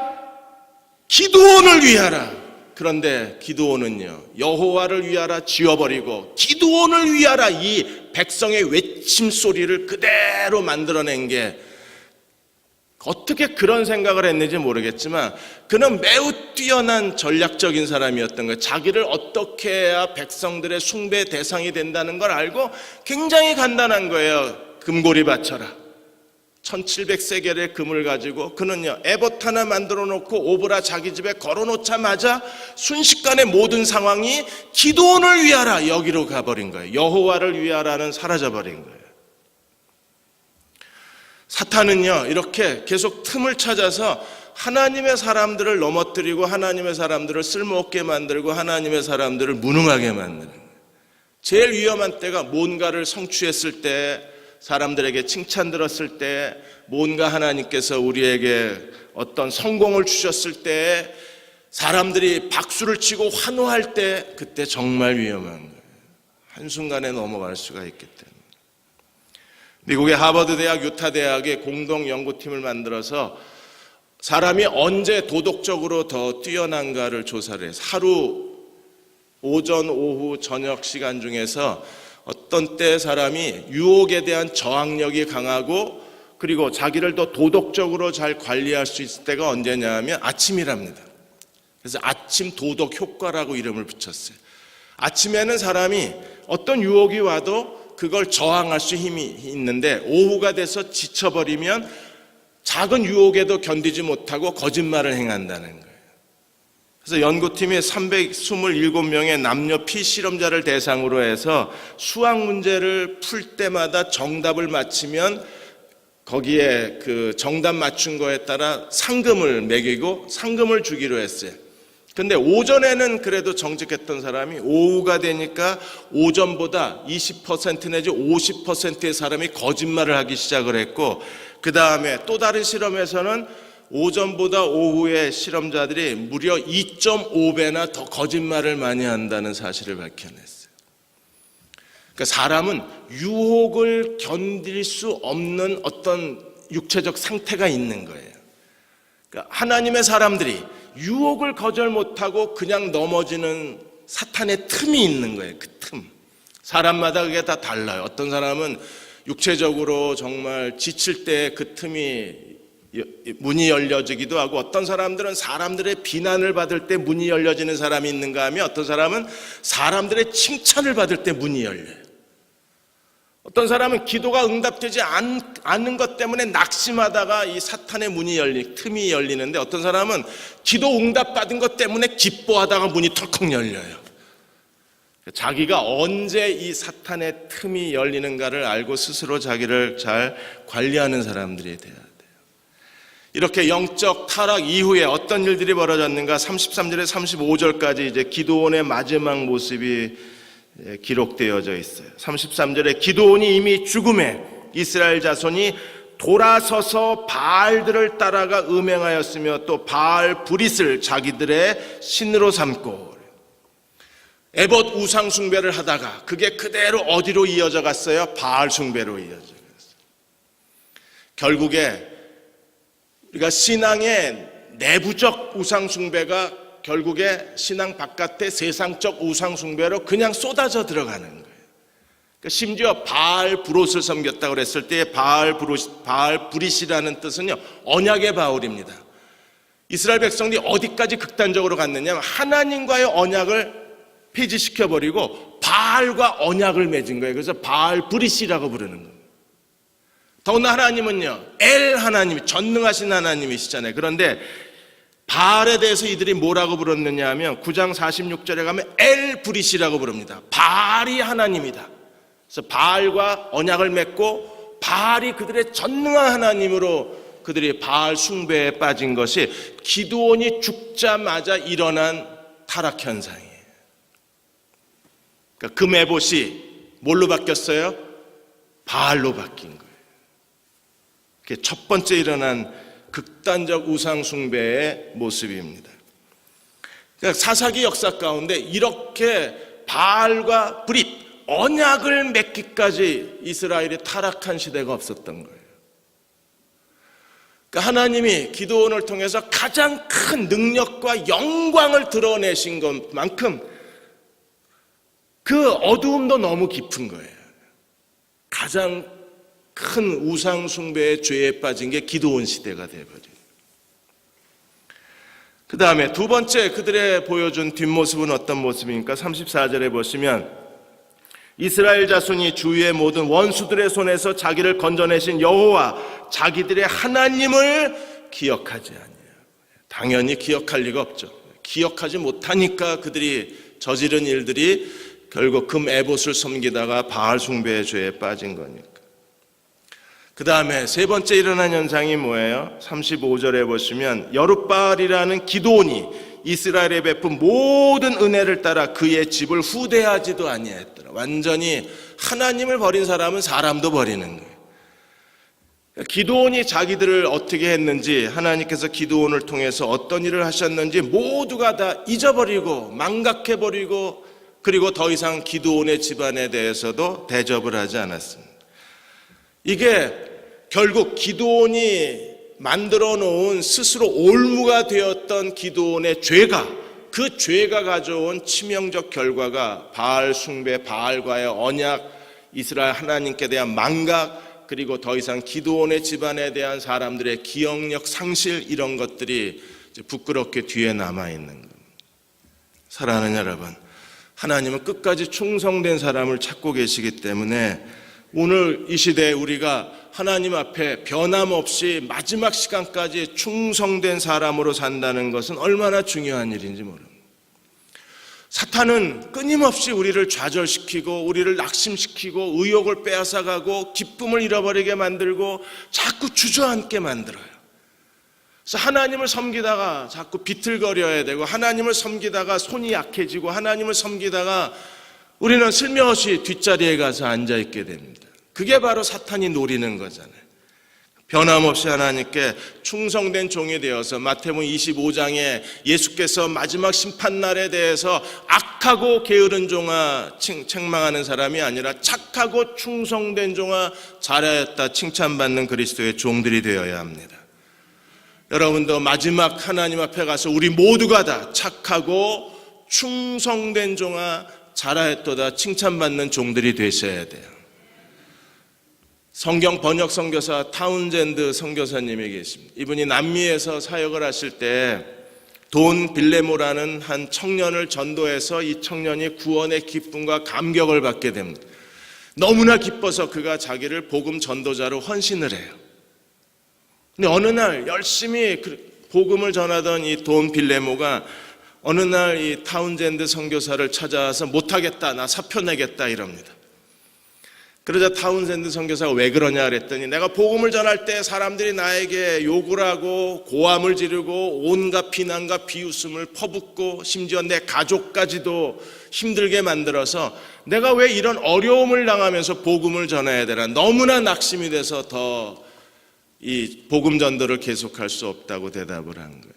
기드온을 위하라. 그런데 기드온은요, 여호와를 위하라 지워버리고 기드온을 위하라 이 백성의 외침 소리를 그대로 만들어낸 게, 어떻게 그런 생각을 했는지 모르겠지만 그는 매우 뛰어난 전략적인 사람이었던 거예요. 자기를 어떻게 해야 백성들의 숭배 대상이 된다는 걸 알고 굉장히 간단한 거예요. 금고리 바쳐라. 1700세겔의 금을 가지고 그는요, 에봇 하나 만들어 놓고 오브라 자기 집에 걸어 놓자마자 순식간에 모든 상황이 기드온을 위하라 여기로 가버린 거예요. 여호와를 위하라는 사라져 버린 거예요. 사탄은요, 이렇게 계속 틈을 찾아서 하나님의 사람들을 넘어뜨리고 하나님의 사람들을 쓸모없게 만들고 하나님의 사람들을 무능하게 만드는 거예요. 제일 위험한 때가 뭔가를 성취했을 때, 사람들에게 칭찬 들었을 때, 뭔가 하나님께서 우리에게 어떤 성공을 주셨을 때, 사람들이 박수를 치고 환호할 때, 그때 정말 위험한 거예요. 한순간에 넘어갈 수가 있기 때문에. 미국의 하버드 대학, 유타 대학의 공동 연구팀을 만들어서 사람이 언제 도덕적으로 더 뛰어난가를 조사를 해서 하루 오전, 오후, 저녁 시간 중에서 어떤 때 사람이 유혹에 대한 저항력이 강하고 그리고 자기를 더 도덕적으로 잘 관리할 수 있을 때가 언제냐 하면 아침이랍니다. 그래서 아침 도덕 효과라고 이름을 붙였어요. 아침에는 사람이 어떤 유혹이 와도 그걸 저항할 수 힘이 있는데 오후가 돼서 지쳐버리면 작은 유혹에도 견디지 못하고 거짓말을 행한다는 거예요. 그래서 연구팀이 327명의 남녀 피실험자를 대상으로 해서 수학 문제를 풀 때마다 정답을 맞히면 거기에 그 정답 맞춘 거에 따라 상금을 매기고 상금을 주기로 했어요. 근데 오전에는 그래도 정직했던 사람이 오후가 되니까 오전보다 20% 내지 50%의 사람이 거짓말을 하기 시작을 했고, 그 다음에 또 다른 실험에서는 오전보다 오후의 실험자들이 무려 2.5배나 더 거짓말을 많이 한다는 사실을 밝혀냈어요. 그러니까 사람은 유혹을 견딜 수 없는 어떤 육체적 상태가 있는 거예요. 그러니까 하나님의 사람들이 유혹을 거절 못하고 그냥 넘어지는 사탄의 틈이 있는 거예요. 그 틈. 사람마다 그게 다 달라요. 어떤 사람은 육체적으로 정말 지칠 때 그 틈이 문이 열려지기도 하고, 어떤 사람들은 사람들의 비난을 받을 때 문이 열려지는 사람이 있는가 하면 어떤 사람은 사람들의 칭찬을 받을 때 문이 열려요. 어떤 사람은 기도가 응답되지 않는 것 때문에 낙심하다가 이 사탄의 틈이 열리는데, 어떤 사람은 기도 응답받은 것 때문에 기뻐하다가 문이 털컥 열려요. 자기가 언제 이 사탄의 틈이 열리는가를 알고 스스로 자기를 잘 관리하는 사람들이 돼야 돼요. 이렇게 영적 타락 이후에 어떤 일들이 벌어졌는가, 33절에 35절까지 이제 기드온의 마지막 모습이 기록되어져 있어요. 33절에 기드온이 이미 죽음에 이스라엘 자손이 돌아서서 바알들을 따라가 음행하였으며 또 바알 브릿을 자기들의 신으로 삼고, 에봇 우상 숭배를 하다가 그게 그대로 어디로 이어져 갔어요? 바알 숭배로 이어져 갔어요. 결국에 우리가 신앙의 내부적 우상 숭배가 결국에 신앙 바깥의 세상적 우상 숭배로 그냥 쏟아져 들어가는 거예요. 그러니까 심지어 바알 브롯을 섬겼다고 그랬을 때 바알 브릿이라는 뜻은요, 언약의 바울입니다. 이스라엘 백성들이 어디까지 극단적으로 갔느냐, 하나님과의 언약을 폐지시켜버리고 바알과 언약을 맺은 거예요. 그래서 바알 브릿이라고 부르는 겁니다. 더구나 하나님은요, 엘 하나님, 전능하신 하나님이시잖아요. 그런데 바알에 대해서 이들이 뭐라고 부르느냐 하면 9장 46절에 가면 엘 브릿이라고 부릅니다. 바알이 하나님이다. 그래서 바알과 언약을 맺고 바알이 그들의 전능한 하나님으로 그들이 바알 숭배에 빠진 것이 기드온이 죽자마자 일어난 타락 현상이에요. 그러니까 그 메봇이 뭘로 바뀌었어요? 바알로 바뀐 거예요. 그게 첫 번째 일어난 극단적 우상 숭배의 모습입니다. 그러니까 사사기 역사 가운데 이렇게 바알과 브릿, 언약을 맺기까지 이스라엘이 타락한 시대가 없었던 거예요. 그러니까 하나님이 기드온을 통해서 가장 큰 능력과 영광을 드러내신 것만큼 그 어두움도 너무 깊은 거예요. 가장 큰 우상 숭배의 죄에 빠진 게 기드온 시대가 되어버려요. 그 다음에 두 번째 그들의 보여준 뒷모습은 어떤 모습입니까? 34절에 보시면 이스라엘 자손이 주위의 모든 원수들의 손에서 자기를 건져내신 여호와 자기들의 하나님을 기억하지 아니해요. 당연히 기억할 리가 없죠. 기억하지 못하니까 그들이 저지른 일들이 결국 금 에봇을 섬기다가 바알 숭배의 죄에 빠진 거니까. 그 다음에 세 번째 일어난 현상이 뭐예요? 35절에 보시면 여룻바알이라는 기드온이 이스라엘에 베푼 모든 은혜를 따라 그의 집을 후대하지도 아니했더라. 완전히 하나님을 버린 사람은 사람도 버리는 거예요. 기드온이 자기들을 어떻게 했는지, 하나님께서 기드온을 통해서 어떤 일을 하셨는지 모두가 다 잊어버리고 망각해버리고, 그리고 더 이상 기드온의 집안에 대해서도 대접을 하지 않았습니다. 이게 결국 기드온이 만들어 놓은 스스로 올무가 되었던 기드온의 죄가, 그 죄가 가져온 치명적 결과가 바알 숭배, 바알과의 언약, 이스라엘 하나님께 대한 망각, 그리고 더 이상 기드온의 집안에 대한 사람들의 기억력 상실, 이런 것들이 이제 부끄럽게 뒤에 남아있는 겁니다. 사랑하는 여러분, 하나님은 끝까지 충성된 사람을 찾고 계시기 때문에 오늘 이 시대에 우리가 하나님 앞에 변함없이 마지막 시간까지 충성된 사람으로 산다는 것은 얼마나 중요한 일인지 모릅니다. 사탄은 끊임없이 우리를 좌절시키고 우리를 낙심시키고 의욕을 빼앗아가고 기쁨을 잃어버리게 만들고 자꾸 주저앉게 만들어요. 그래서 하나님을 섬기다가 자꾸 비틀거려야 되고, 하나님을 섬기다가 손이 약해지고, 하나님을 섬기다가 우리는 슬며시 뒷자리에 가서 앉아있게 됩니다. 그게 바로 사탄이 노리는 거잖아요. 변함없이 하나님께 충성된 종이 되어서 마태복음 25장에 예수께서 마지막 심판날에 대해서 악하고 게으른 종아 책망하는 사람이 아니라 착하고 충성된 종아 잘하였다 칭찬받는 그리스도의 종들이 되어야 합니다. 여러분도 마지막 하나님 앞에 가서 우리 모두가 다 착하고 충성된 종아 잘하였도다 칭찬받는 종들이 되셔야 돼요. 성경 번역 선교사 타운젠드 선교사님이 계십니다. 이분이 남미에서 사역을 하실 때 돈 빌레모라는 한 청년을 전도해서 이 청년이 구원의 기쁨과 감격을 받게 됩니다. 너무나 기뻐서 그가 자기를 복음 전도자로 헌신을 해요. 근데 어느 날 열심히 복음을 전하던 이 돈 빌레모가 어느 날 이 타운젠드 선교사를 찾아와서 못하겠다, 나 사표 내겠다 이럽니다. 그러자 타운젠드 선교사가 왜 그러냐 그랬더니, 내가 복음을 전할 때 사람들이 나에게 욕을 하고 고함을 지르고 온갖 비난과 비웃음을 퍼붓고 심지어 내 가족까지도 힘들게 만들어서 내가 왜 이런 어려움을 당하면서 복음을 전해야 되나, 너무나 낙심이 돼서 더 이 복음 전도를 계속할 수 없다고 대답을 한 거예요.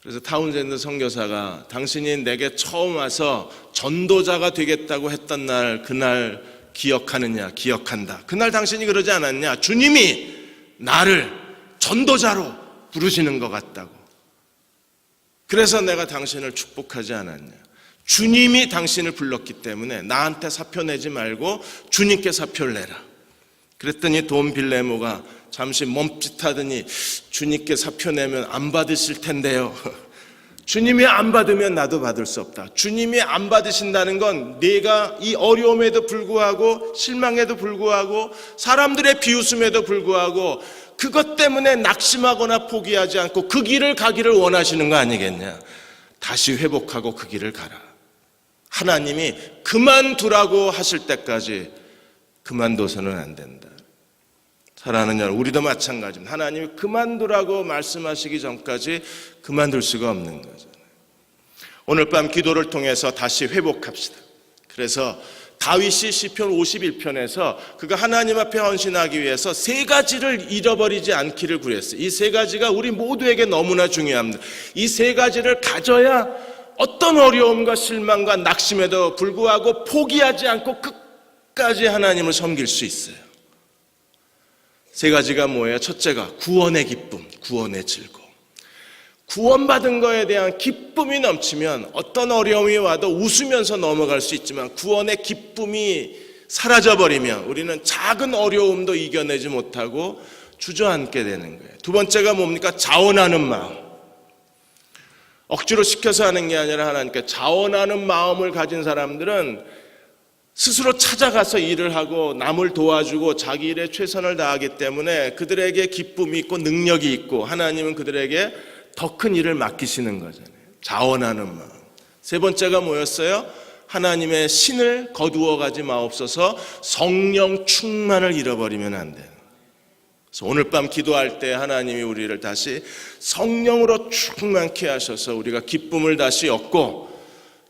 그래서 타운젠드 선교사가 당신이 내게 처음 와서 전도자가 되겠다고 했던 날, 그날 기억하느냐? 기억한다. 그날 당신이 그러지 않았냐? 주님이 나를 전도자로 부르시는 것 같다고. 그래서 내가 당신을 축복하지 않았냐? 주님이 당신을 불렀기 때문에 나한테 사표 내지 말고 주님께 사표를 내라. 그랬더니 돈 빌레모가 잠시 멈칫하더니, 주님께 사표 내면 안 받으실 텐데요. 주님이 안 받으면 나도 받을 수 없다. 주님이 안 받으신다는 건 내가 이 어려움에도 불구하고, 실망에도 불구하고, 사람들의 비웃음에도 불구하고 그것 때문에 낙심하거나 포기하지 않고 그 길을 가기를 원하시는 거 아니겠냐. 다시 회복하고 그 길을 가라. 하나님이 그만두라고 하실 때까지 그만둬서는 안 된다. 사랑하는 여러분, 우리도 마찬가지입니다. 하나님이 그만두라고 말씀하시기 전까지 그만둘 수가 없는 거잖아요. 오늘 밤 기도를 통해서 다시 회복합시다. 그래서 다윗이 시편 51편에서 그가 하나님 앞에 헌신하기 위해서 세 가지를 잃어버리지 않기를 구했어요. 이 세 가지가 우리 모두에게 너무나 중요합니다. 이 세 가지를 가져야 어떤 어려움과 실망과 낙심에도 불구하고 포기하지 않고 끝까지 하나님을 섬길 수 있어요. 세 가지가 뭐예요? 첫째가 구원의 기쁨, 구원의 즐거움. 구원받은 거에 대한 기쁨이 넘치면 어떤 어려움이 와도 웃으면서 넘어갈 수 있지만 구원의 기쁨이 사라져버리면 우리는 작은 어려움도 이겨내지 못하고 주저앉게 되는 거예요. 두 번째가 뭡니까? 자원하는 마음. 억지로 시켜서 하는 게 아니라 하나님께 자원하는 마음을 가진 사람들은 스스로 찾아가서 일을 하고 남을 도와주고 자기 일에 최선을 다하기 때문에 그들에게 기쁨이 있고 능력이 있고 하나님은 그들에게 더 큰 일을 맡기시는 거잖아요. 자원하는 마음. 세 번째가 뭐였어요? 하나님의 신을 거두어 가지 마옵소서. 성령 충만을 잃어버리면 안 돼요. 그래서 오늘 밤 기도할 때 하나님이 우리를 다시 성령으로 충만케 하셔서 우리가 기쁨을 다시 얻고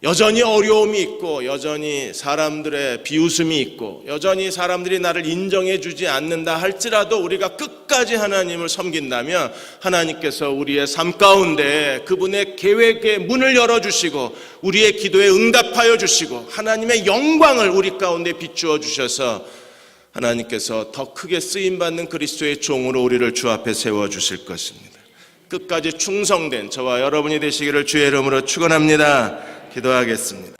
여전히 어려움이 있고 여전히 사람들의 비웃음이 있고 여전히 사람들이 나를 인정해 주지 않는다 할지라도 우리가 끝까지 하나님을 섬긴다면 하나님께서 우리의 삶 가운데 그분의 계획의 문을 열어주시고 우리의 기도에 응답하여 주시고 하나님의 영광을 우리 가운데 비추어 주셔서 하나님께서 더 크게 쓰임받는 그리스도의 종으로 우리를 주 앞에 세워주실 것입니다. 끝까지 충성된 저와 여러분이 되시기를 주의 이름으로 축원합니다. 기도하겠습니다.